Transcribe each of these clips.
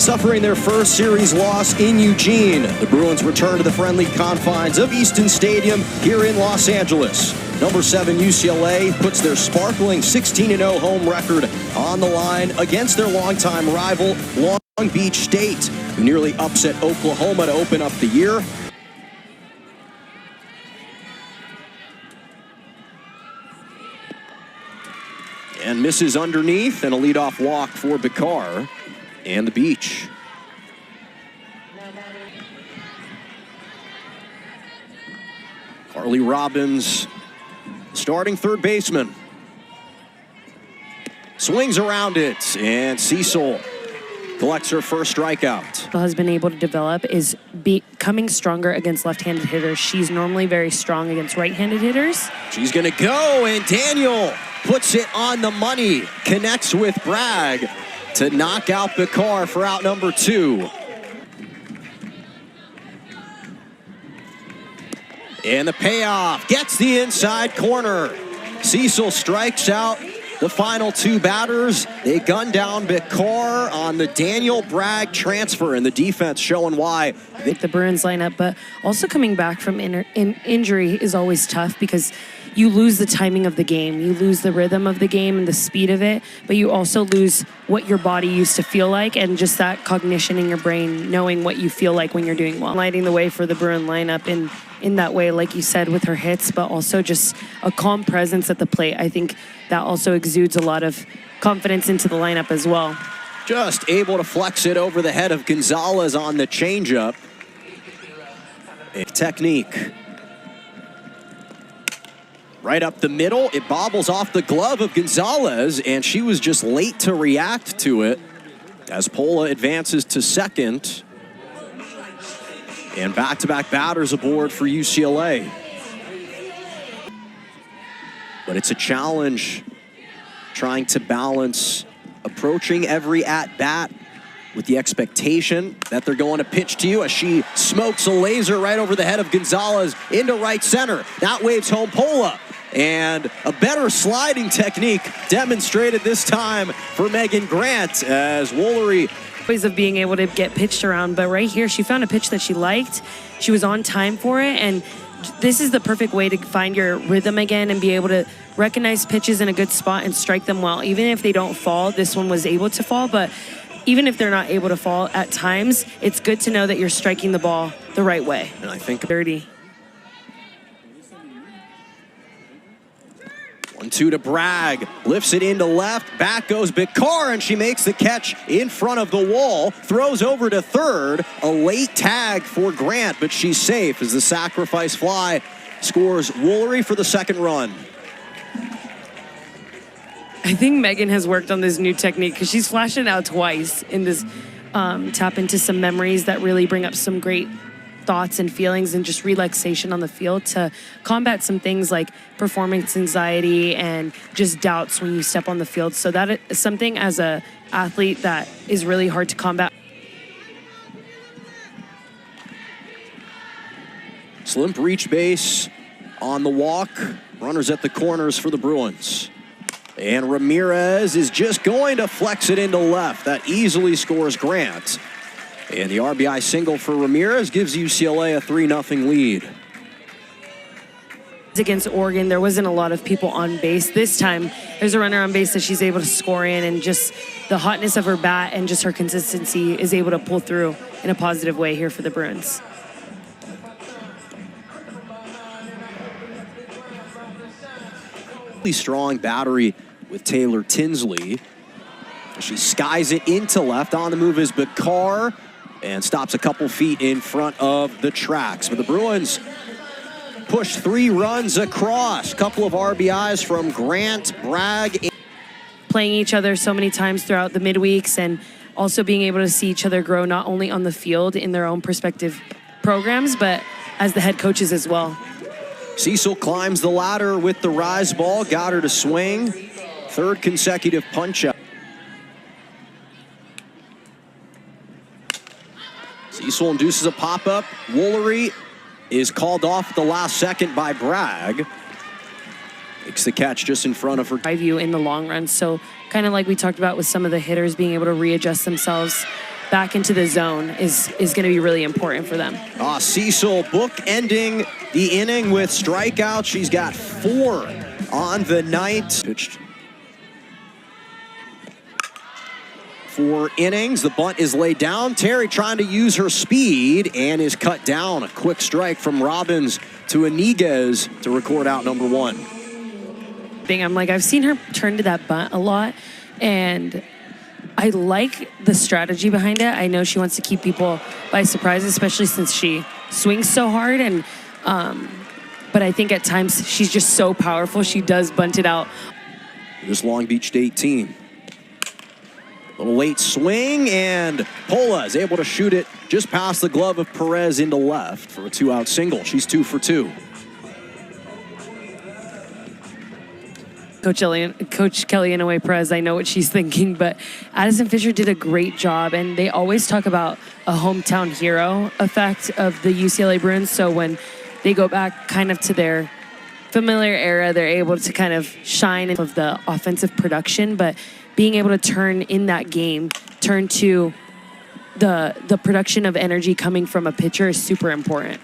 Suffering their first series loss in Eugene, the Bruins return to the friendly confines of Easton Stadium here in Los Angeles. Number 7 UCLA puts their sparkling 16-0 home record on the line against their longtime rival, Long Beach State, who nearly upset Oklahoma to open up the year. And misses underneath, and a leadoff walk for Bakar and the Beach. Carly Robbins, starting third baseman. Swings around it, and Cecil collects her first strikeout. Has been able to develop is becoming stronger against left-handed hitters. She's normally very strong against right-handed hitters. She's gonna go, and Daniel puts it on the money, connects with Bragg to knock out Bakar for out number 2. And the payoff gets the inside corner. Cecil strikes out the final 2 batters. They gun down Bakar on the Daniel Bragg transfer, and the defense showing why. The Bruins lineup, but also coming back from injury is always tough because you lose the timing of the game. You lose the rhythm of the game and the speed of it, but you also lose what your body used to feel like and just that cognition in your brain, knowing what you feel like when you're doing well. Lighting the way for the Bruin lineup in that way, like you said, with her hits, but also just a calm presence at the plate. I think that also exudes a lot of confidence into the lineup as well. Just able to flex it over the head of Gonzalez on the changeup. Technique. Right up the middle, it bobbles off the glove of Gonzalez, and she was just late to react to it as Pola advances to second. And back-to-back batters aboard for UCLA. But it's a challenge trying to balance approaching every at-bat with the expectation that they're going to pitch to you as she smokes a laser right over the head of Gonzalez into right center. That waves home Pola. And a better sliding technique demonstrated this time for Megan Grant as Woolery. Ways of being able to get pitched around, but right here she found a pitch that she liked. She was on time for it, and this is the perfect way to find your rhythm again and be able to recognize pitches in a good spot and strike them well. Even if they don't fall, this one was able to fall, but even if they're not able to fall at times, it's good to know that you're striking the ball the right way. And I think dirty. 1-2 to Bragg, lifts it into left, back goes Bakar, and she makes the catch in front of the wall, throws over to third, a late tag for Grant, but she's safe as the sacrifice fly scores Woolery for the second run. I think Megan has worked on this new technique because she's flashed it out twice in this tap into some memories that really bring up some great thoughts and feelings and just relaxation on the field to combat some things like performance anxiety and just doubts when you step on the field. So that is something as a athlete that is really hard to combat. Slim reach base on the walk. Runners at the corners for the Bruins. And Ramirez is just going to flex it into left. That easily scores Grant. And the RBI single for Ramirez gives UCLA a 3-0 lead. Against Oregon, there wasn't a lot of people on base. This time, there's a runner on base that she's able to score in, and just the hotness of her bat and just her consistency is able to pull through in a positive way here for the Bruins. Really strong battery with Taylor Tinsley. She skies it into left. On the move is Bakar, and stops a couple feet in front of the tracks. But the Bruins push 3 runs across. Couple of RBIs from Grant, Bragg. Playing each other so many times throughout the midweeks and also being able to see each other grow not only on the field in their own prospective programs, but as the head coaches as well. Cecil climbs the ladder with the rise ball, got her to swing. 3rd consecutive punch out. Cecil induces a pop-up. Woolery is called off at the last second by Bragg. Makes the catch just in front of her. I view in the long run. So kind of like we talked about with some of the hitters being able to readjust themselves back into the zone is going to be really important for them. Cecil book-ending the inning with strikeouts. She's got 4 on the night. Pitched 4 innings. The bunt is laid down. Terry trying to use her speed and is cut down. A quick strike from Robbins to Iniguez to record out number 1. I'm like, I've seen her turn to that bunt a lot, and I like the strategy behind it. I know she wants to keep people by surprise, especially since she swings so hard. And but I think at times she's just so powerful. She does bunt it out. This Long Beach State team. Little late swing, and Pola is able to shoot it just past the glove of Perez into left for a 2-out single. She's 2 for 2. Coach Kelly Inouye Perez, I know what she's thinking, but Addison Fisher did a great job, and they always talk about a hometown hero effect of the UCLA Bruins. So when they go back kind of to their familiar era, they're able to kind of shine of the offensive production, but being able to turn in that game, turn to the production of energy coming from a pitcher is super important.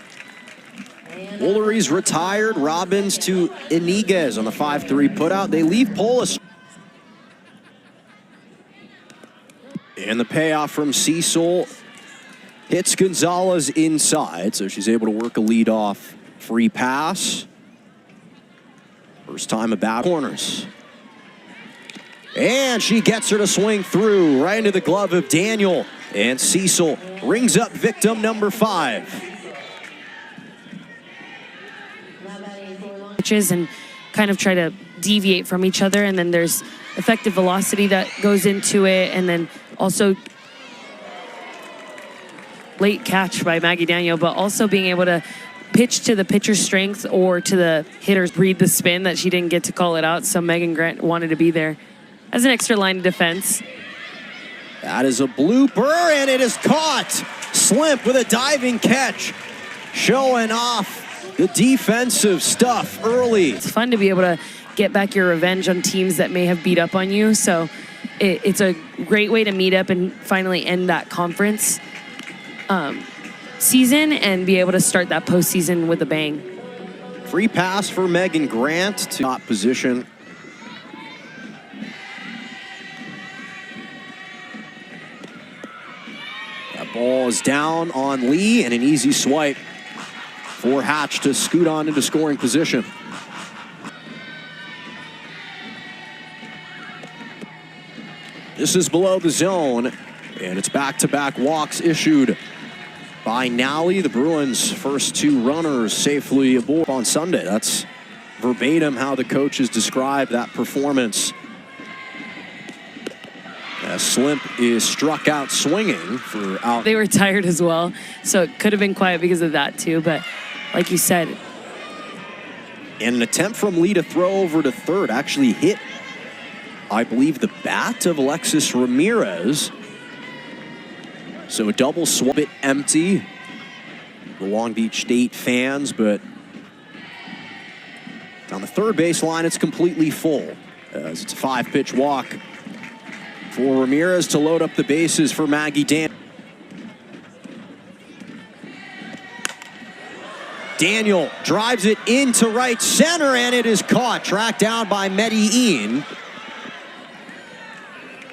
Woolery's retired. Robbins to Iniguez on the 5-3 putout. They leave Polis. And the payoff from Cecil hits Gonzalez inside, so she's able to work a leadoff free pass. First time about corners. And she gets her to swing through right into the glove of Daniel. And Cecil rings up victim number 5. And kind of try to deviate from each other, and then there's effective velocity that goes into it, and then also late catch by Maggie Daniel, but also being able to pitch to the pitcher's strength or to the hitter's read the spin that she didn't get to call it out, so Megan Grant wanted to be there as an extra line of defense. That is a blooper, and it is caught. Slimp with a diving catch, showing off the defensive stuff early. It's fun to be able to get back your revenge on teams that may have beat up on you. So it's a great way to meet up and finally end that conference season and be able to start that postseason with a bang. Free pass for Megan Grant to top position. That ball is down on Lee, and an easy swipe for Hatch to scoot on into scoring position. This is below the zone, and it's back-to-back walks issued by Nally. The Bruins' first 2 runners safely aboard on Sunday. That's verbatim how the coaches described that performance. As Slimp is struck out swinging for out. They were tired as well, so it could have been quiet because of that too, but like you said. And an attempt from Lee to throw over to third actually hit, I believe, the bat of Alexis Ramirez. So a double swap, bit empty. The Long Beach State fans, but on the third base line, it's completely full, as it's a 5-pitch walk for Ramirez to load up the bases for Maggie Dan. Daniel drives it into right center, and it is caught, tracked down by Medellin.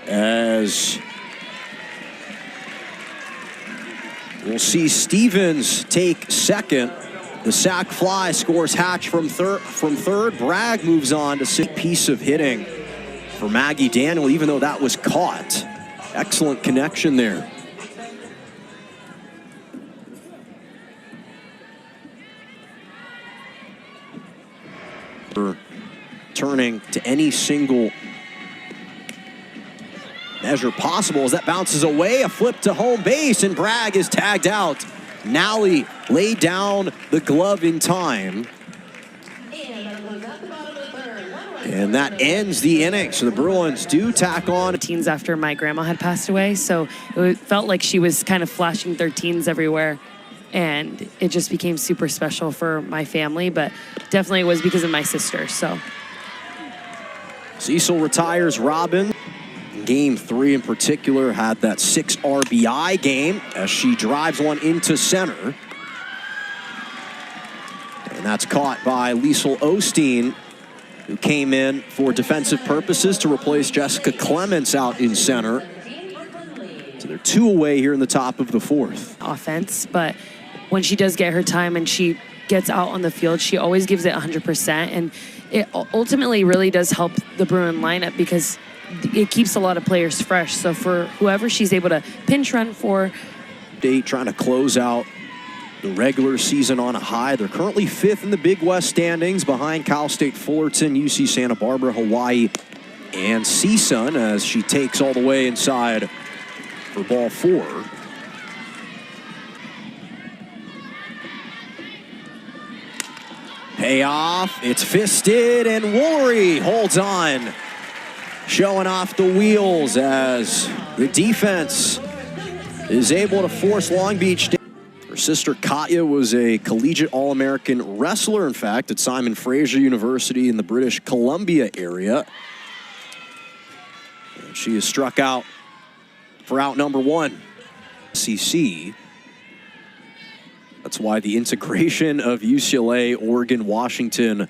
As we'll see Stevens take second. The sac fly scores Hatch from third. Bragg moves on to see piece of hitting for Maggie Daniel, even though that was caught. Excellent connection there. Turning to any single measure possible as that bounces away. A flip to home base, and Bragg is tagged out. Nally laid down the glove in time. And that ends the inning. So the Bruins do tack on. Teens after my grandma had passed away, so it felt like she was kind of flashing 13s everywhere. And it just became super special for my family, but definitely it was because of my sister, so. Cecil retires Robin. Game 3 in particular had that 6 RBI game as she drives one into center. And that's caught by Liesl Osteen, who came in for defensive purposes to replace Jessica Clements out in center. So they're 2 away here in the top of the 4th. Offense, but when she does get her time and she gets out on the field, she always gives it 100%. And it ultimately really does help the Bruin lineup because it keeps a lot of players fresh. So for whoever she's able to pinch run for. State trying to close out the regular season on a high. They're currently 5th in the Big West standings behind Cal State Fullerton, UC Santa Barbara, Hawaii, and CSUN as she takes all the way inside for ball 4. Payoff, it's fisted, and Woolery holds on. Showing off the wheels as the defense is able to force Long Beach down. Her sister Katya was a collegiate All-American wrestler, in fact, at Simon Fraser University in the British Columbia area. And she is struck out for out number 1. SEC. That's why the integration of UCLA, Oregon, Washington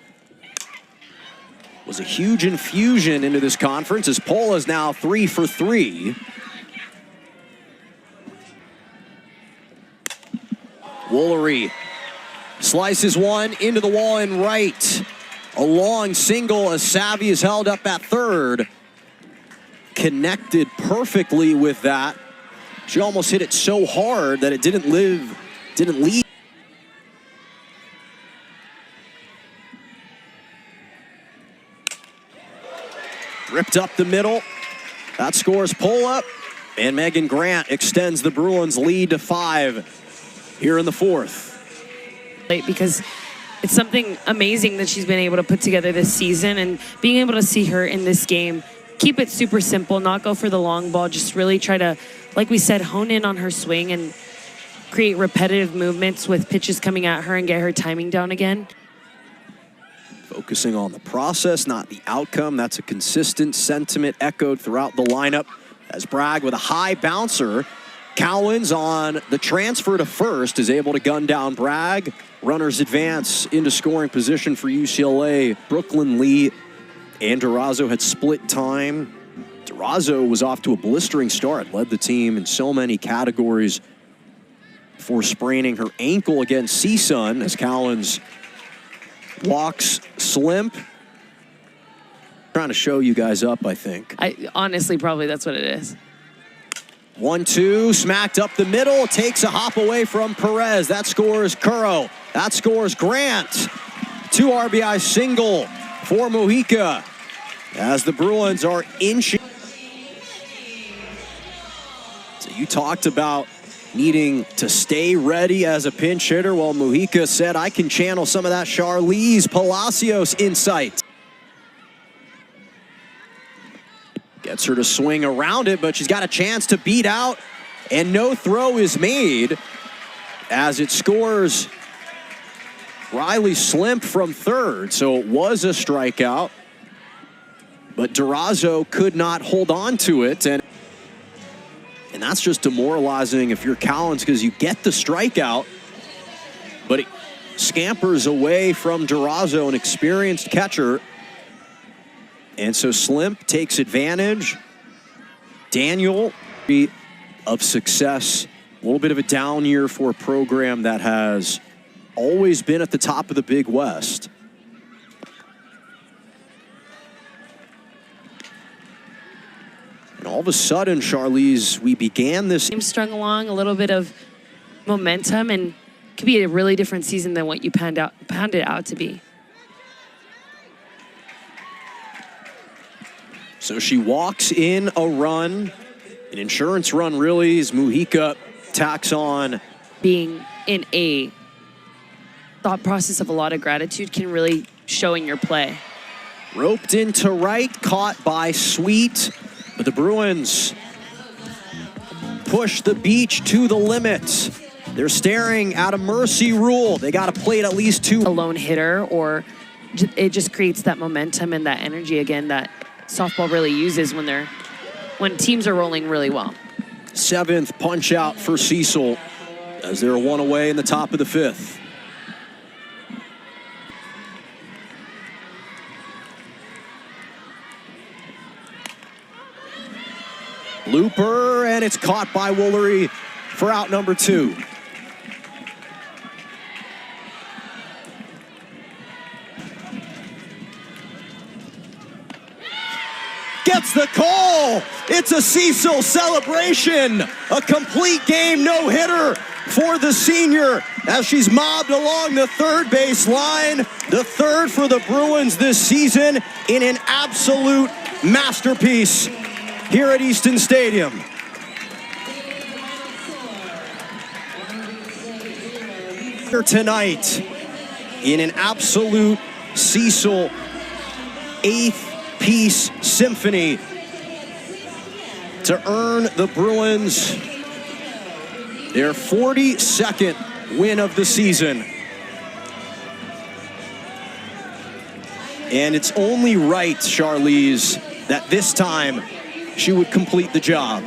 was a huge infusion into this conference as Pola is now 3 for 3. Woolery slices one into the wall and right. A long single as Savvy is held up at third. Connected perfectly with that. She almost hit it so hard that it didn't leave. Ripped up the middle. That scores Pola. And Megan Grant extends the Bruins lead to 5 here in the 4th. Because it's something amazing that she's been able to put together this season, and being able to see her in this game, keep it super simple, not go for the long ball, just really try to, like we said, hone in on her swing and create repetitive movements with pitches coming at her and get her timing down again. Focusing on the process, not the outcome. That's a consistent sentiment echoed throughout the lineup as Bragg with a high bouncer. Cowens on the transfer to first is able to gun down Bragg. Runners advance into scoring position for UCLA. Brooklyn Lee and Durazo had split time. Durazo was off to a blistering start, led the team in so many categories before spraining her ankle against CSUN as Cowens walks Slimp. Trying to show you guys up, I think. Honestly, probably that's what it is. 1-2, smacked up the middle, takes a hop away from Perez. That scores Curro. That scores Grant. 2 RBI single for Mojica as the Bruins are inching. So you talked about needing to stay ready as a pinch hitter. Well, Mojica said, I can channel some of that Charlize Palacios insight. Gets her to swing around it, but she's got a chance to beat out, and no throw is made as it scores Riley Slimp from third. So it was a strikeout, but Durazo could not hold on to it, and that's just demoralizing if you're Collins because you get the strikeout, but it scampers away from Durazo, an experienced catcher. And so Slimp takes advantage. Daniel of success. A little bit of a down year for a program that has always been at the top of the Big West. And all of a sudden, Charlize, we began this. Strung along, a little bit of momentum, and could be a really different season than what you pounded out to be. So she walks in a run, an insurance run really, as Mojica tacks on. Being in a thought process of a lot of gratitude can really show in your play. Roped into right, caught by Sweet, but the Bruins push the Beach to the limit. They're staring at a mercy rule. They got to plate at least 2. A lone hitter, or it just creates that momentum and that energy again that softball really uses when they're when teams are rolling really well. 7th punch out for Cecil as they're 1 away in the top of the 5th. Looper, and it's caught by Woolery for out number 2. Gets the call. It's a Cecil celebration. A complete game no-hitter for the senior as she's mobbed along the third base line. The 3rd for the Bruins this season in an absolute masterpiece here at Easton Stadium. Here tonight in an absolute Cecil 8th piece symphony to earn the Bruins their 42nd win of the season. And it's only right, Charlize, that this time she would complete the job.